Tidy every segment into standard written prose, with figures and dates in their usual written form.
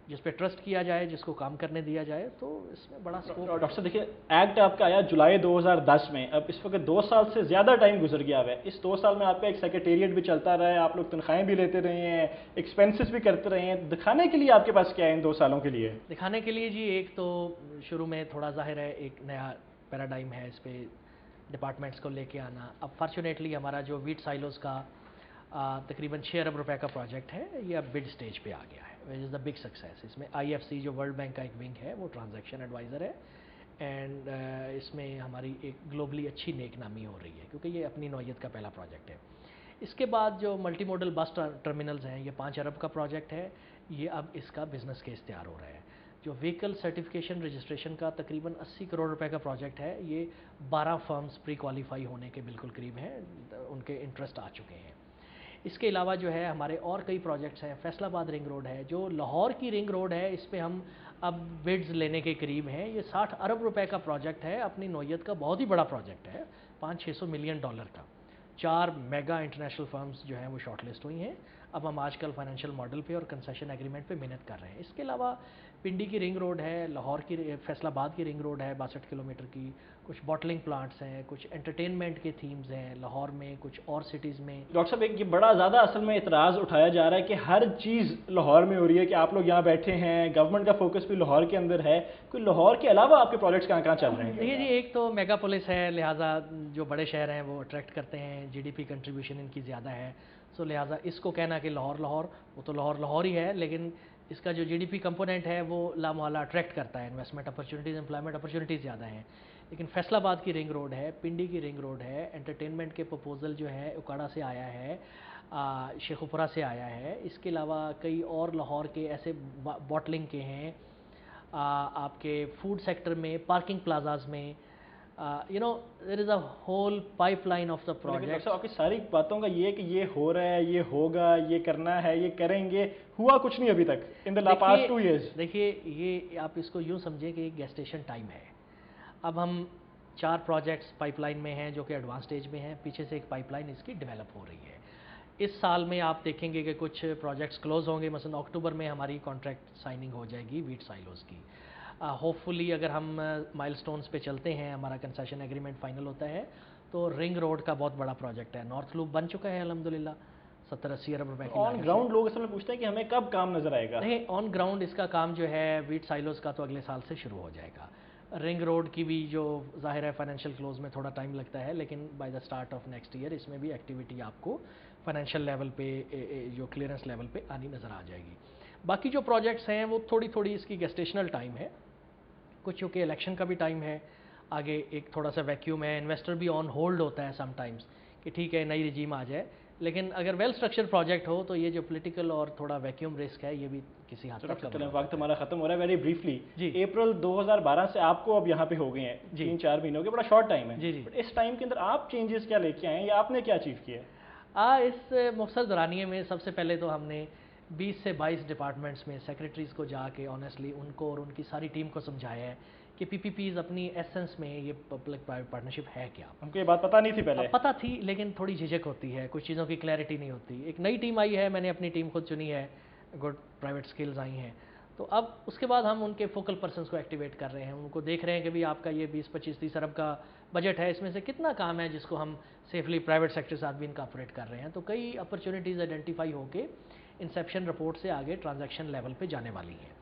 जिस पे ट्रस्ट किया जाए, जिसको काम करने दिया जाए, तो इसमें बड़ा स्कोप। डॉक्टर साहब देखिए, एक्ट आपका आया जुलाई 2010 में, अब इस वक्त 2 साल से ज़्यादा टाइम गुजर गया है। इस 2 साल में आपका एक सेक्रेटेरिएट भी चलता रहा है, आप लोग तनख्वाहें भी लेते रहे हैं, एक्सपेंसेस भी करते रहे हैं, दिखाने के लिए आपके पास क्या है इन 2 सालों के लिए? दिखाने के लिए जी, एक तो शुरू में थोड़ा ज़ाहिर है एक नया पैराडाइम है इस पे डिपार्टमेंट्स को लेके आना। अब फॉर्चुनेटली हमारा जो वीट साइलोज़ का तकरीबन 6 अरब रुपए का प्रोजेक्ट है, ये अब बिड स्टेज पे आ गया है, which is the big success. इसमें IFC जो वर्ल्ड बैंक का एक विंग है, वो ट्रांजैक्शन एडवाइज़र है, एंड इसमें हमारी एक ग्लोबली अच्छी नेक नामी हो रही है, क्योंकि ये अपनी नौयत का पहला प्रोजेक्ट है। इसके बाद जो मल्टी मॉडल बस टर्मिनल्स हैं, ये 5 अरब का प्रोजेक्ट है, ये अब इसका बिजनेस केस तैयार हो रहा है। जो व्हीकल सर्टिफिकेशन रजिस्ट्रेशन का तकरीबन 80 करोड़ रुपए का प्रोजेक्ट है, ये 12 फर्म्स प्री क्वालिफाई होने के बिल्कुल करीब हैं, उनके इंटरेस्ट आ चुके हैं। इसके अलावा जो है हमारे और कई प्रोजेक्ट्स हैं। फैसलाबाद रिंग रोड है, जो लाहौर की रिंग रोड है, इस पे हम अब बिड्स लेने के करीब हैं। ये 60 अरब रुपए का प्रोजेक्ट है, अपनी नौयत का बहुत ही बड़ा प्रोजेक्ट है, 500-600 मिलियन डॉलर का। 4 मेगा इंटरनेशनल फर्म्स जो हैं वो शॉर्टलिस्ट हुई हैं। अब हम आजकल फाइनेंशियल मॉडल पे और कंसेशन एग्रीमेंट पे मेहनत कर रहे हैं। इसके अलावा पिंडी की रिंग रोड है, लाहौर की फैसलाबाद की रिंग रोड है 62 किलोमीटर की, कुछ बॉटलिंग प्लांट्स हैं, कुछ एंटरटेनमेंट के थीम्स हैं लाहौर में, कुछ और सिटीज़ में। डॉक्टर साहब, एक ये बड़ा ज़्यादा असल में इतराज़ उठाया जा रहा है कि हर चीज़ लाहौर में हो रही है, कि आप लोग यहाँ बैठे हैं, गवर्नमेंट का फोकस भी लाहौर के अंदर है, कोई लाहौर के अलावा आपके प्रोजेक्ट्स कहाँ कहाँ चल रहे हैं? देखिए जी, एक तो मेगापोलिस है, लिहाजा जो बड़े शहर हैं वो अट्रैक्ट करते हैं, GDP कंट्रीब्यूशन इनकी ज़्यादा है, सो लिहाजा इसको कहना कि लाहौर लाहौर, वो तो लाहौर लाहौर ही है, लेकिन इसका जो GDP कंपोनेंट है वो लामोहल्ला अट्रैक्ट करता है, इन्वेस्टमेंट अपॉर्चुनिटीज़, एम्प्लॉयमेंट अपॉर्चुनिटीज़ ज़्यादा हैं। लेकिन फैसलाबाद की रिंग रोड है, पिंडी की रिंग रोड है, एंटरटेनमेंट के प्रपोजल जो है उकाड़ा से आया है, शेखुपुरा से आया है। इसके अलावा कई और लाहौर के ऐसे बॉटलिंग के हैं, आपके फूड सेक्टर में, पार्किंग प्लाजाज में, there is a whole pipeline of the लेकिन डॉक्टर प्रोजेक्ट। साहब, आपकी सारी बातों का ये है कि ये हो रहा है, ये होगा, ये करना है, ये करेंगे, हुआ कुछ नहीं अभी तक इन द पास्ट 2 years। देखिए, ये आप इसको यूँ समझिए कि एक गेस्टेशन टाइम है। अब हम 4 प्रोजेक्ट्स पाइपलाइन में हैं जो कि एडवांस स्टेज में हैं, पीछे से एक पाइपलाइन इसकी डेवलप हो रही है। इस साल में आप देखेंगे कि कुछ प्रोजेक्ट्स क्लोज होंगे, मसलन अक्टूबर में हमारी कॉन्ट्रैक्ट साइनिंग हो जाएगी वीट साइलोज़ की। होपफुली अगर हम माइलस्टोन्स पे चलते हैं, हमारा कंसेशन एग्रीमेंट फाइनल होता है, तो रिंग रोड का बहुत बड़ा प्रोजेक्ट है, नॉर्थ लूप बन चुका है अल्हम्दुलिल्लाह, 70-80 अरब रुपए की ऑन लागत से। ग्राउंड लोग असल में पूछते हैं कि हमें कब काम नजर आएगा? नहीं, ऑन ग्राउंड इसका काम जो है वीट साइलोज़ का तो अगले साल से शुरू हो जाएगा। रिंग रोड की भी जो ज़ाहिर है फाइनेंशियल क्लोज में थोड़ा टाइम लगता है, लेकिन by the start of next year इसमें भी एक्टिविटी आपको फाइनेंशियल लेवल पे, जो क्लियरेंस लेवल पे आनी नज़र आ जाएगी। बाकी जो प्रोजेक्ट्स हैं वो थोड़ी थोड़ी इसकी गेस्टेशनल टाइम है, कुछ चूँकि इलेक्शन का भी टाइम है, आगे एक थोड़ा सा वैक्यूम है, इन्वेस्टर भी ऑन होल्ड होता है समटाइम्स कि ठीक है नई रिजीम आ जाए। लेकिन अगर वेल स्ट्रक्चर प्रोजेक्ट हो तो ये जो पॉलिटिकल और थोड़ा वैक्यूम रिस्क है, ये भी किसी हद तक चलो, वक्त हमारा खत्म हो रहा है। वेरी ब्रीफली, जी। अप्रैल 2012 से आपको अब यहाँ पे हो गए हैं, जी। 3-4 महीनों के, बड़ा शॉर्ट टाइम है। जी जी। बट इस टाइम के अंदर आप चेंजेस क्या लेके आए हैं या आपने क्या अचीव किया है? इस मुख्तसर दौरानिए में सबसे पहले तो हमने 20 से 22 डिपार्टमेंट्स में सेक्रेटरीज़ को जाके ऑनेस्टली उनको और उनकी सारी टीम को समझाया है कि PPPs अपनी एसेंस में ये पब्लिक प्राइवेट पार्टनरशिप है क्या। हमको ये बात पता नहीं थी पहले। पता थी, लेकिन थोड़ी झिझक होती है, कुछ चीज़ों की क्लैरिटी नहीं होती। एक नई टीम आई है, मैंने अपनी टीम खुद चुनी है, गुड प्राइवेट स्किल्स आई हैं, तो अब उसके बाद हम उनके फोकल पर्सनस को एक्टिवेट कर रहे हैं, उनको देख रहे हैं कि भाई आपका ये 20-25-30 अरब का बजट है, इसमें से कितना काम है जिसको हम सेफली प्राइवेट सेक्टर साथ भी इनकॉर्पोरेट कर रहे हैं। तो कई अपॉर्चुनिटीज़ आइडेंटिफाई होके इंसेप्शन रिपोर्ट से आगे ट्रांजैक्शन लेवल पे जाने वाली हैं।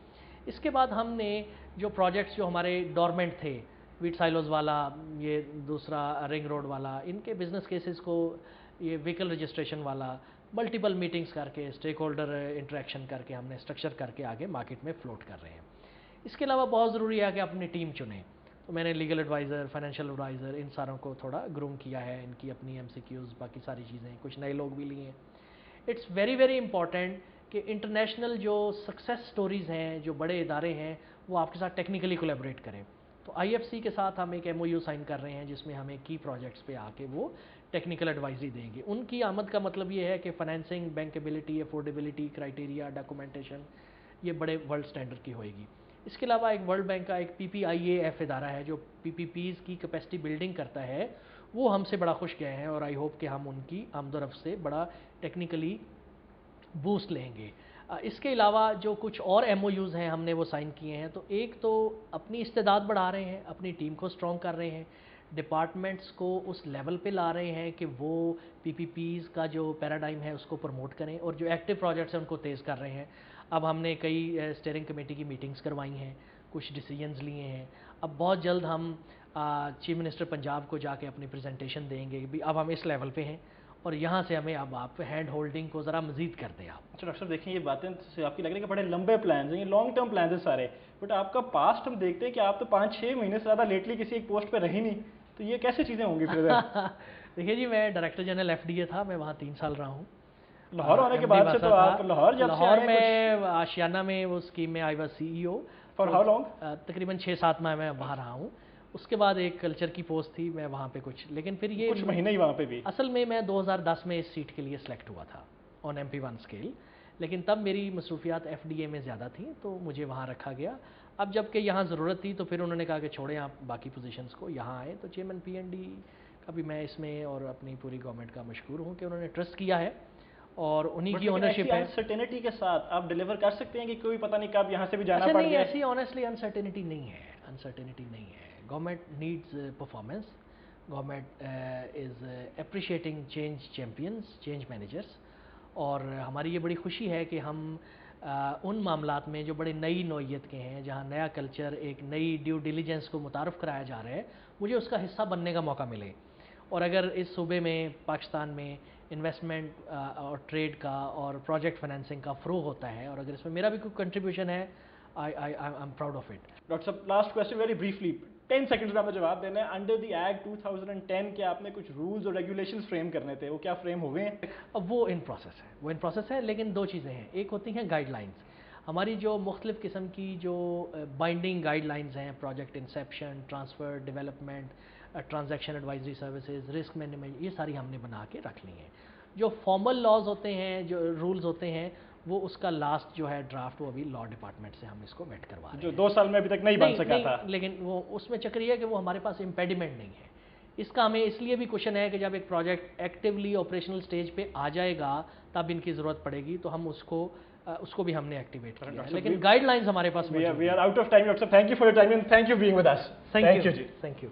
इसके बाद हमने जो प्रोजेक्ट्स जो हमारे डोरमेंट थे, वीट साइलोज़ वाला, ये दूसरा रिंग रोड वाला, इनके बिजनेस केसेस को, ये व्हीकल रजिस्ट्रेशन वाला, मल्टीपल मीटिंग्स करके, स्टेक होल्डर इंटरेक्शन करके हमने स्ट्रक्चर करके आगे मार्केट में फ्लोट कर रहे हैं। इसके अलावा बहुत ज़रूरी है कि अपनी टीम चुनें, तो मैंने लीगल एडवाइज़र, फाइनेंशियल एडवाइज़र, इन सारों को थोड़ा ग्रूम किया है, इनकी अपनी MCQs, बाकी सारी चीज़ें, कुछ नए लोग भी लिए हैं। इट्स वेरी वेरी इंपॉर्टेंट कि इंटरनेशनल जो सक्सेस स्टोरीज़ हैं, जो बड़े इदारे हैं, वो आपके साथ टेक्निकली कोलैबोरेट करें। तो IFC के साथ हम एक MOU साइन कर रहे हैं जिसमें हमें की प्रोजेक्ट्स पे आके वो टेक्निकल एडवाइजरी देंगे। उनकी आमद का मतलब ये है कि फाइनेंसिंग, बैंकेबिलिटी, अफोर्डेबिलिटी, क्राइटेरिया, डॉक्यूमेंटेशन, ये बड़े वर्ल्ड स्टैंडर्ड की होएगी। इसके अलावा एक वर्ल्ड बैंक का एक PPIAF इदारा है जो PPPs की कैपेसिटी बिल्डिंग करता है, वो हमसे बड़ा खुश गए हैं और आई होप कि हम उनकी आमदोरफ्त से बड़ा टेक्निकली बूस्ट लेंगे। इसके अलावा जो कुछ और MOUs हैं हमने वो साइन किए हैं। तो एक तो अपनी इस्तेदाद बढ़ा रहे हैं, अपनी टीम को स्ट्रॉन्ग कर रहे हैं, डिपार्टमेंट्स को उस लेवल पे ला रहे हैं कि वो PPPs का जो पैराडाइम है उसको प्रमोट करें, और जो एक्टिव प्रोजेक्ट्स हैं उनको तेज़ कर रहे हैं। अब हमने कई स्टीयरिंग कमेटी की मीटिंग्स करवाई हैं, कुछ डिसीजंस लिए हैं। अब बहुत जल्द हम चीफ मिनिस्टर पंजाब को जाके अपनी प्रेजेंटेशन देंगे कि अब हम इस लेवल पे हैं और यहाँ से हमें अब आप हैंड होल्डिंग को ज़रा मज़ीद कर दें आप। अच्छा डॉक्टर साहब, देखिए ये बातें से आपकी लग रही है कि बड़े लंबे प्लान हैं, ये लॉन्ग टर्म प्लान हैं सारे, बट आपका पास्ट हम देखते हैं कि आप तो 5-6 महीने से ज़्यादा लेटली किसी एक पोस्ट पे रही नहीं, तो ये कैसे चीज़ें होंगी फिर? देखिए जी, मैं डायरेक्टर जनरल FDA था, मैं वहाँ 3 साल रहा हूँ। लाहौर होने के बाद से तो आप लाहौर जब से आए में आशियाना में वो स्कीम में I was CEO for how long? तकरीबन 6-7 माह मैं वहाँ रहा हूँ। उसके बाद एक कल्चर की पोस्ट थी, मैं वहाँ पे लेकिन फिर ये कुछ महीने ही वहाँ पे भी। असल में मैं 2010 में इस सीट के लिए सिलेक्ट हुआ था ऑन MP1 स्केल, लेकिन तब मेरी मसरूफियात FDA में ज़्यादा थी तो मुझे वहाँ रखा गया। अब जबकि यहाँ ज़रूरत थी तो फिर उन्होंने कहा कि छोड़ें आप बाकी पोजीशंस को, यहाँ आए। तो चेयरमैन PND का भी मैं इसमें और अपनी पूरी गवर्नमेंट का मशकूर हूँ कि उन्होंने ट्रस्ट किया है और उन्हीं की ओनरशिप है। अनसर्टेनिटी के साथ आप डिलीवर कर सकते हैं कि कोई पता नहीं कब यहाँ से भी जाना पड़ नहीं, जाए? ऐसी ऑनेस्टली अनसर्टेनिटी नहीं है, अनसर्टेनिटी नहीं है। Government needs performance, government is appreciating change champions, change managers, और हमारी ये बड़ी खुशी है कि हम उन मामलात में जो बड़े नई नौइयत के हैं, जहाँ नया कल्चर, एक नई ड्यू डिलीजेंस को मुतारफ़ कराया जा रहा है, मुझे उसका हिस्सा बनने का मौका मिले। और अगर इस सूबे में, पाकिस्तान में इन्वेस्टमेंट और ट्रेड का और प्रोजेक्ट फाइनेंसिंग का फ्लो होता है और अगर इसमें मेरा भी कोई कंट्रीब्यूशन है, I am proud of it. Doctor साहब, last question very briefly, 10 seconds में आपको जवाब देना है। अंडर द एक्ट 2010 के आपने कुछ रूल्स और रेगुलेशंस फ्रेम करने थे, वो क्या फ्रेम हो गए हैं? अब वो इन प्रोसेस है, लेकिन दो चीज़ें हैं। एक होती हैं गाइडलाइंस, हमारी जो मुख्तलिफ़ किस्म की जो बाइंडिंग गाइडलाइंस हैं, project Inception, transfer, development, transaction advisory services, risk management, ये सारी हमने बना के रख ली हैं। जो फॉर्मल लॉज होते हैं, जो रूल्स होते हैं, वो उसका लास्ट जो है ड्राफ्ट, वो अभी लॉ डिपार्टमेंट से हम इसको वेट करवा रहे हैं, जो 2 साल में अभी तक नहीं बन सका था। लेकिन वो उसमें चक्कर ये है कि वो हमारे पास इम्पेडिमेंट नहीं है। इसका हमें इसलिए भी क्वेश्चन है कि जब एक प्रोजेक्ट एक्टिवली ऑपरेशनल स्टेज पे आ जाएगा तब इनकी ज़रूरत पड़ेगी, तो हम उसको भी हमने एक्टिवेट किया है, लेकिन गाइडलाइंस हमारे पास। We are out of time doctor, thank you for your time and thank you being with us. Thank you जी, थैंक यू।